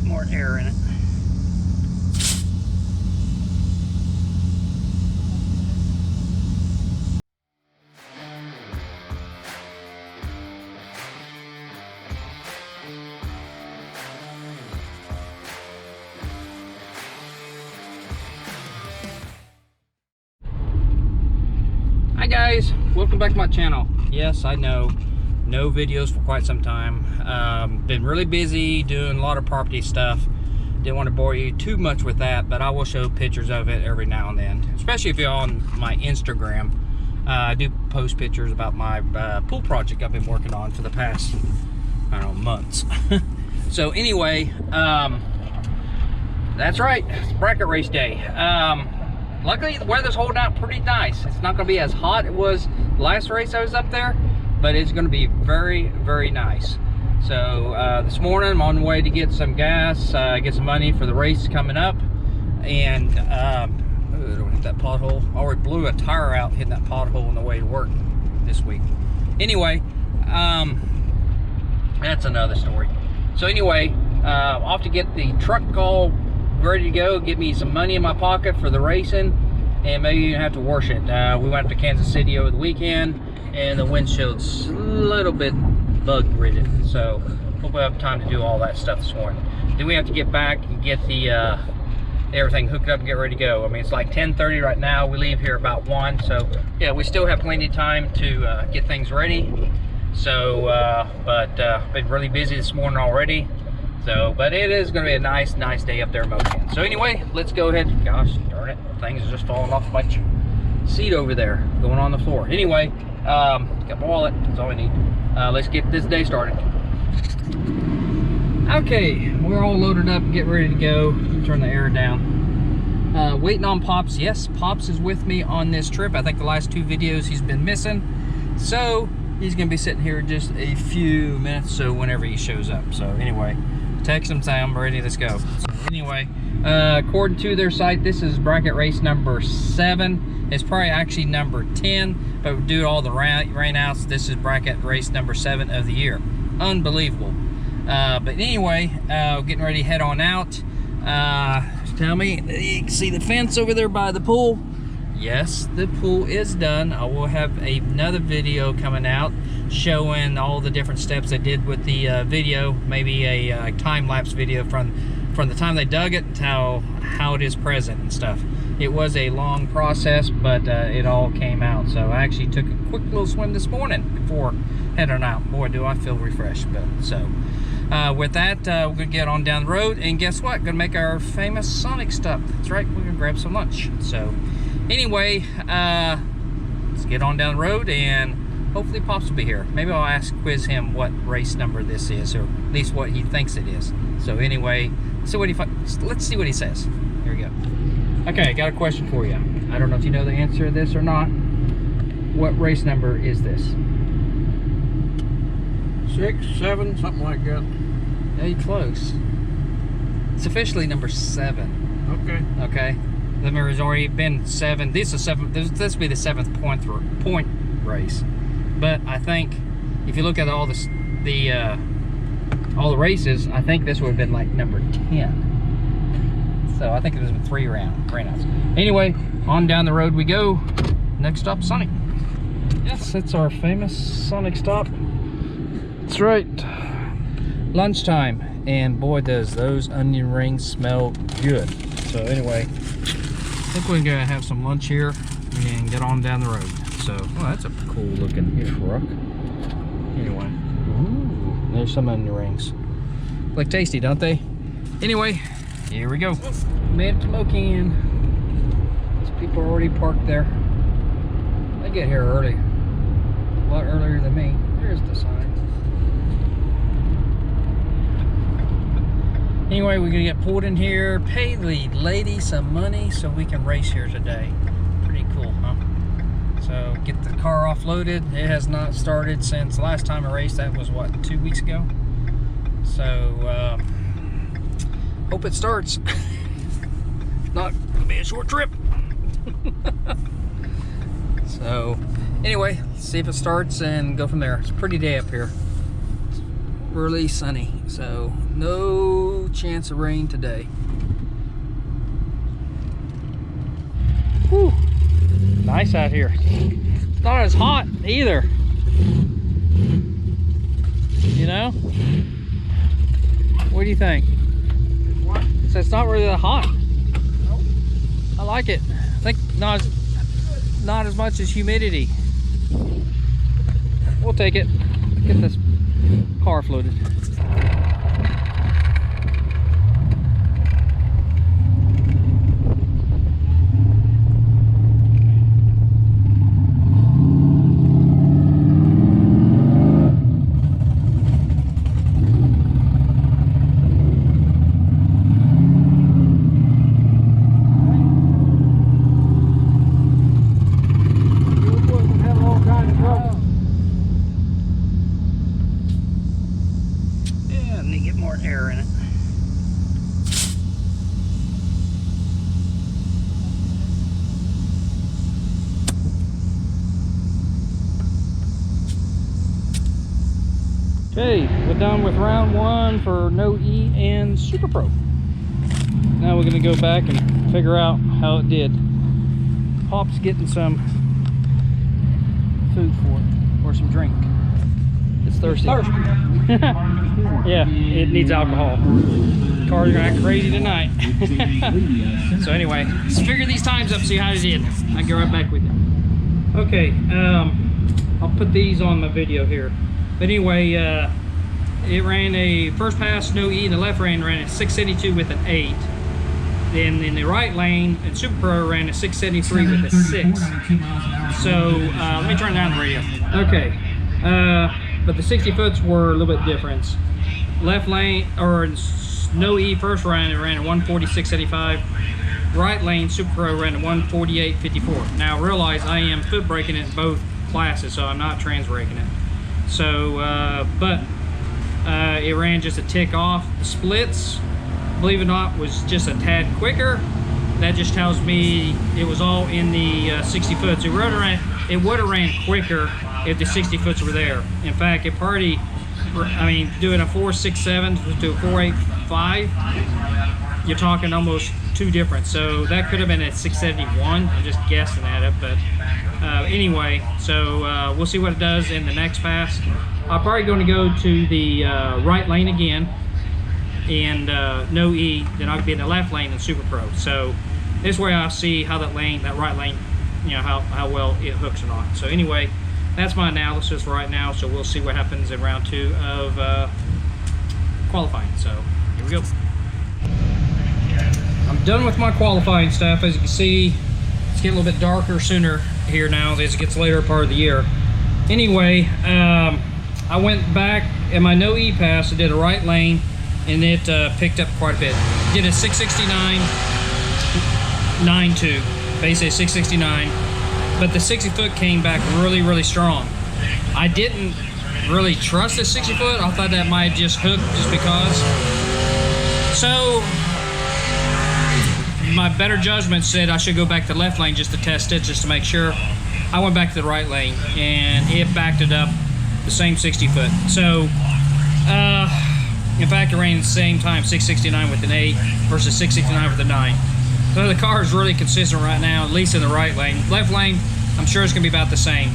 more air in it. Hi guys, welcome back to my channel. Yes, I know, no videos for quite some time. Been really busy doing a lot of property stuff. Didn't want to bore you too much with that, but I will show pictures of it every now and then, especially if you're on my Instagram. I do post pictures about my pool project I've been working on for the past, I don't know, months. So anyway, that's right, it's bracket race day. Luckily, the weather's holding out pretty nice. It's not going to be as hot as it was last race I was up there, but it's going to be very, very nice. So this morning, I'm on the way to get some gas, get some money for the race coming up. And don't hit that pothole. I already blew a tire out hitting that pothole on the way to work this week. Anyway, that's another story. So anyway, off to get the truck all ready to go, get me some money in my pocket for the racing, and maybe even have to wash it. We went up to Kansas City over the weekend, and the windshield's a little bit bug ridden, so hope I have time to do all that stuff this morning. Then we have to get back and get the everything hooked up and get ready to go. I mean, it's like 10:30 right now. We leave here about 1, so yeah, we still have plenty of time to get things ready. So but been really busy this morning already. So, but it is going to be a nice day up there in Mokan. So anyway, let's go ahead. Gosh darn it, things are just falling off my seat over there, going on the floor. Anyway, got my wallet, that's all we need. Let's get this day started. Okay, we're all loaded up, get ready to go. Turn the air down. Waiting on Pops. Yes, Pops is with me on this trip. I think the last 2 videos he's been missing. So he's going to be sitting here just a few minutes, so whenever he shows up. So anyway, text him, say I'm ready, let's go. So anyway, according to their site, this is bracket race number 7. It's probably actually number 10, but due to all the rainouts, this is bracket race number 7 of the year. Unbelievable. But anyway, getting ready to head on out. Tell me, you can see the fence over there by the pool. Yes, the pool is done. I will have another video coming out showing all the different steps they did with the video, maybe a time-lapse video from the time they dug it to how it is present and stuff. It was a long process, but it all came out. So I actually took a quick little swim this morning before heading out. Boy, do I feel refreshed. But so with that, we're gonna get on down the road, and guess what? Gonna make our famous Sonic stop. That's right, we're gonna grab some lunch. So anyway, let's get on down the road, and hopefully Pops will be here. Maybe I'll quiz him what race number this is, or at least what he thinks it is. So anyway, let's see what he says. Here we go. Okay, got a question for you. I don't know if you know the answer to this or not. What race number is this? 6, 7, something like that. Yeah, you're close. It's officially number 7. Okay. Okay. There's already been 7. This will be the 7th point race. But I think if you look at all the races, I think this would have been like number 10. So I think there's been 3 rainouts. Anyway, on down the road we go. Next stop, Sonic. Yes, that's our famous Sonic stop. That's right. Lunchtime, and boy, does those onion rings smell good. So anyway, I think we're gonna have some lunch here and get on down the road. So, oh, that's a cool looking truck. Anyway, ooh, there's some onion rings. Look tasty, don't they? Anyway, here we go. Made it to Mokan. These people are already parked there. They get here early. A lot earlier than me. There's the sign. Anyway, we're gonna get pulled in here, pay the lady some money so we can race here today. Pretty cool, huh? So get the car offloaded. It has not started since the last time I raced. That was what, 2 weeks ago? So hope it starts. Not gonna be a short trip. So anyway, let's see if it starts and go from there. It's a pretty day up here. early sunny, so no chance of rain today. Whew. Nice out here. It's not as hot either. You know? What do you think? What? So it's not really that hot. Nope. I like it. I think not as much as humidity. We'll take it. Get this car floated. Air in it. Okay, we're done with round one for No E and Super Pro. Now we're gonna go back and figure out how it did. Pop's getting some food for it, or some drink. It's thirsty. Yeah, it needs alcohol. Car's gonna act crazy tonight. So anyway, let's figure these times up, see how it did. I'll get right back with you. Okay, I'll put these on my video here. But anyway, it ran a first pass, No E, and the left lane ran a 672 with an 8. Then in the right lane, and Super Pro ran a 673 with a 6. So let me turn down the radio. Okay. But the 60 foots were a little bit different. Left lane, or No E first round, it ran a 146.85. Right lane, Super Pro ran a 148.54. Now realize I am foot braking it in both classes, so I'm not trans braking it. So, it ran just a tick off. The splits, believe it or not, was just a tad quicker. That just tells me it was all in the 60 foots. It would have ran quicker if the 60 foots were there. In fact, it probably, I mean, doing a 467 to a 485, you're talking almost two different. So that could have been at 671. I'm just guessing at it, but anyway, so we'll see what it does in the next pass. I'm probably going to go to the right lane again, and No E, then I'll be in the left lane in Super Pro. So this way I'll see how that right lane, you know, how well it hooks or not. So anyway, that's my analysis right now. So we'll see what happens in round 2 of qualifying. So here we go. I'm done with my qualifying stuff. As you can see, it's getting a little bit darker sooner here now as it gets later part of the year. Anyway, I went back in my No E pass. I did a right lane, and it picked up quite a bit. Did a 669.92, basically 669. But the 60 foot came back really, really strong. I didn't really trust the 60 foot. I thought that might just hook just because. So my better judgment said I should go back to the left lane just to test it, just to make sure. I went back to the right lane, and it backed it up the same 60 foot. So, in fact, it ran at the same time, 669 with an 8 versus 669 with a 9. So the car is really consistent right now, at least in the right lane. Left lane, I'm sure it's going to be about the same.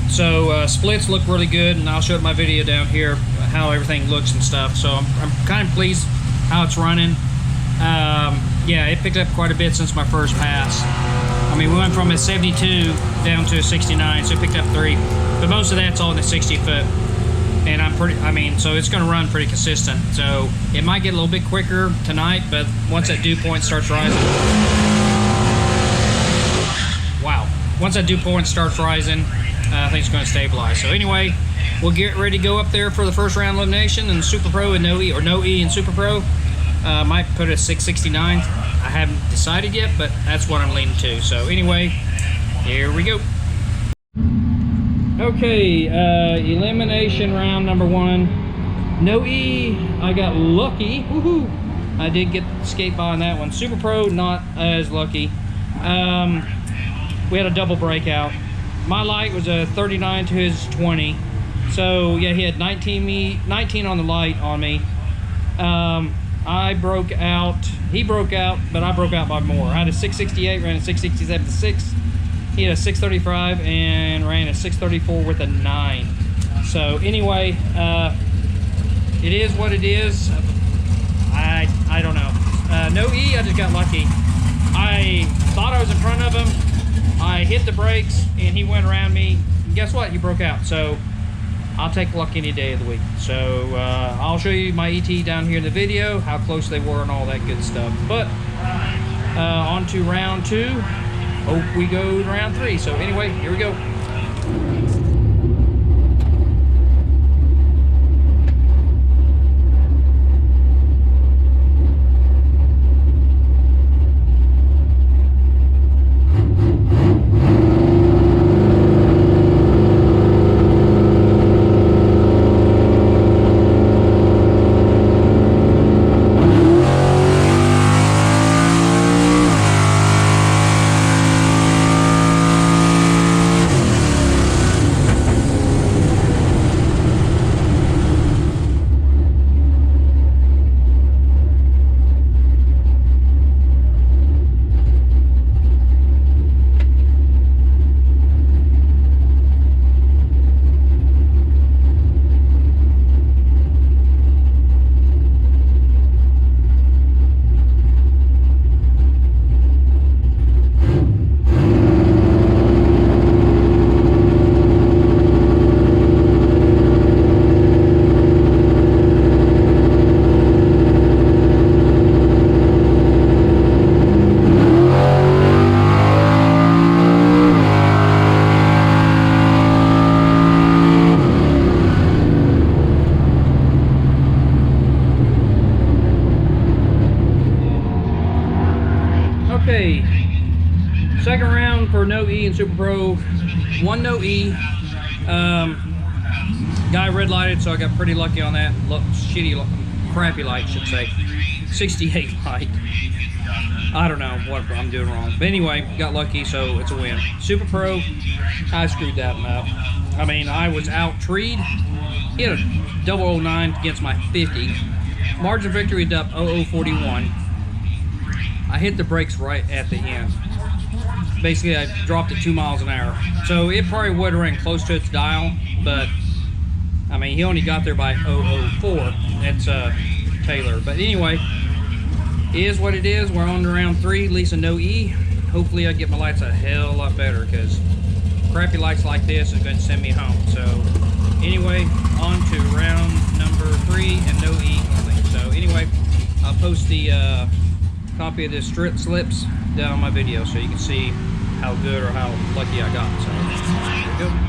So splits look really good, and I'll show it in my video down here how everything looks and stuff. So I'm kind of pleased how it's running. Yeah, it picked up quite a bit since my first pass. I mean, we went from a 72 down to a 69, so it picked up 3. But most of that's all in the 60 foot. And so it's going to run pretty consistent. So it might get a little bit quicker tonight, but once that dew point starts rising, wow. Once that dew point starts rising, I think it's going to stabilize. So anyway, we'll get ready to go up there for the first round elimination in Super Pro and No E, or No E and Super Pro. Might put it at 669. I haven't decided yet, but that's what I'm leaning to. So anyway, here we go. Okay, elimination round number 1. No E, I got lucky. Woohoo! I did get skate by on that one. Super Pro, not as lucky. We had a double breakout. My light was a 39 to his 20. So yeah, he had 19 on the light on me. I broke out. He broke out, but I broke out by more. I had a 668, ran a 667 to 6. He had a 635 and ran a 634 with a 9. So anyway, it is what it is. I don't know. No E, I just got lucky. I thought I was in front of him. I hit the brakes and he went around me. And guess what? He broke out. So I'll take luck any day of the week. So I'll show you my ET down here in the video, how close they were and all that good stuff. But on to round 2. Hope we go to round 3. So anyway, here we go. Okay, second round for no E and Super Pro. One no E. Guy red lighted, so I got pretty lucky on that. Crappy light, should say. 68 light. I don't know what I'm doing wrong, but anyway, got lucky, so it's a win. Super Pro, I screwed that one up. I mean, I was out treed. He had a 009 against my 50. Margin of victory up 0041. I hit the brakes right at the end. Basically, I dropped it 2 miles an hour. So it probably would have ran close to its dial, but I mean, he only got there by 004. That's Taylor. But anyway, it is what it is. We're on to round 3, at least a no E. Hopefully I get my lights a hell of a lot better, because crappy lights like this is going to send me home. So anyway, on to round number 3 and no E only. So anyway, I'll post the copy of this slips down on my video so you can see how good or how lucky I got. So here we go.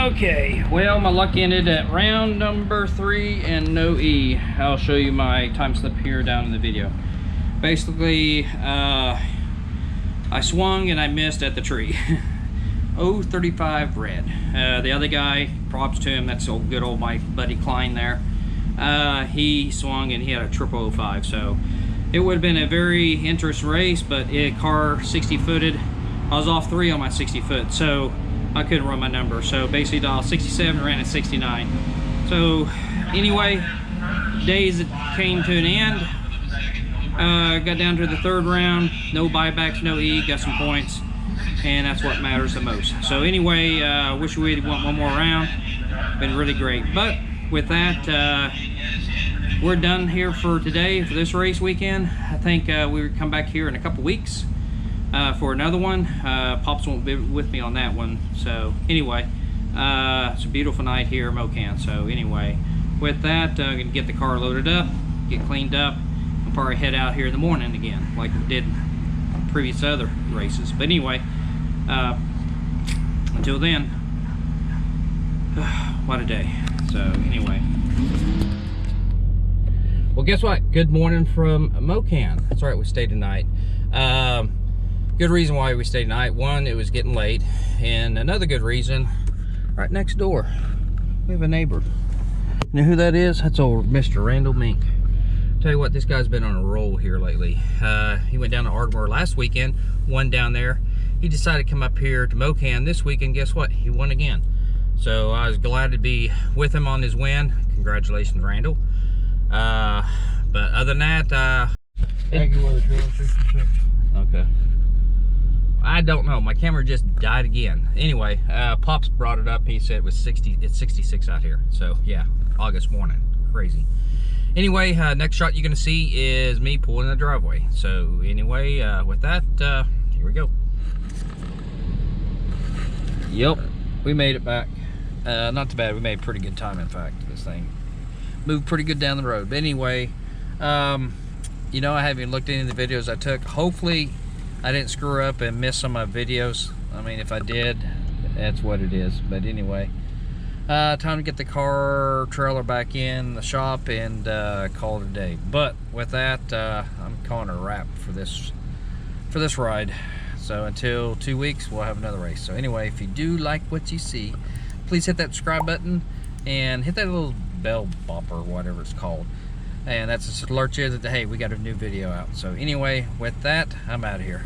Okay, well, my luck ended at round number 3 and no E. I'll show you my time slip here down in the video. Basically, I swung and I missed at the tree. 035 red. The other guy, props to him, that's old, good old my buddy Klein there. He swung and he had a 0005, so it would have been a very interesting race, but car 60 footed. I was off 3 on my 60 foot, so I couldn't run my number. So basically dialed 67, ran at 69. So anyway, days came to an end. Got down to the 3rd round, no buybacks, no E, got some points, and that's what matters the most. So anyway, wish we had won one more round. Been really great. But with that, we're done here for today for this race weekend. I think we will come back here in a couple weeks for another one. Pops won't be with me on that one. So anyway, it's a beautiful night here in Mokan. So anyway, with that, I'm gonna get the car loaded up, get cleaned up, I'll probably head out here in the morning again, like we did previous other races. But anyway, until then, what a day. So anyway, well, guess what? Good morning from Mokan. That's right, we stayed tonight. Good reason why we stayed tonight. One, it was getting late, and another good reason, right next door, we have a neighbor. You know who that is? That's old Mr. Randall Mink. Tell you what, this guy's been on a roll here lately. He went down to Ardmore last weekend, won down there. He decided to come up here to Mokan this weekend. Guess what? He won again. So I was glad to be with him on his win. Congratulations, Randall. But other than that, Thank you, weather 66. okay. I don't know. My camera just died again. Anyway, Pops brought it up. He said it was 60. It's 66 out here. So yeah, August morning. Crazy. Anyway, next shot you're gonna see is me pulling the driveway. So anyway, with that, here we go. Yep, we made it back. Not too bad. We made pretty good time, in fact. This thing moved pretty good down the road. But anyway, you know, I haven't even looked at any of the videos I took. Hopefully I didn't screw up and miss some of my videos. I mean, if I did, that's what it is. But anyway, time to get the car trailer back in the shop and call it a day. But with that, I'm calling it a wrap for this ride. So until 2 weeks, we'll have another race. So anyway, if you do like what you see, please hit that subscribe button and hit that little bell bopper, whatever it's called. And that's to alert you that, hey, we got a new video out. So anyway, with that, I'm out of here.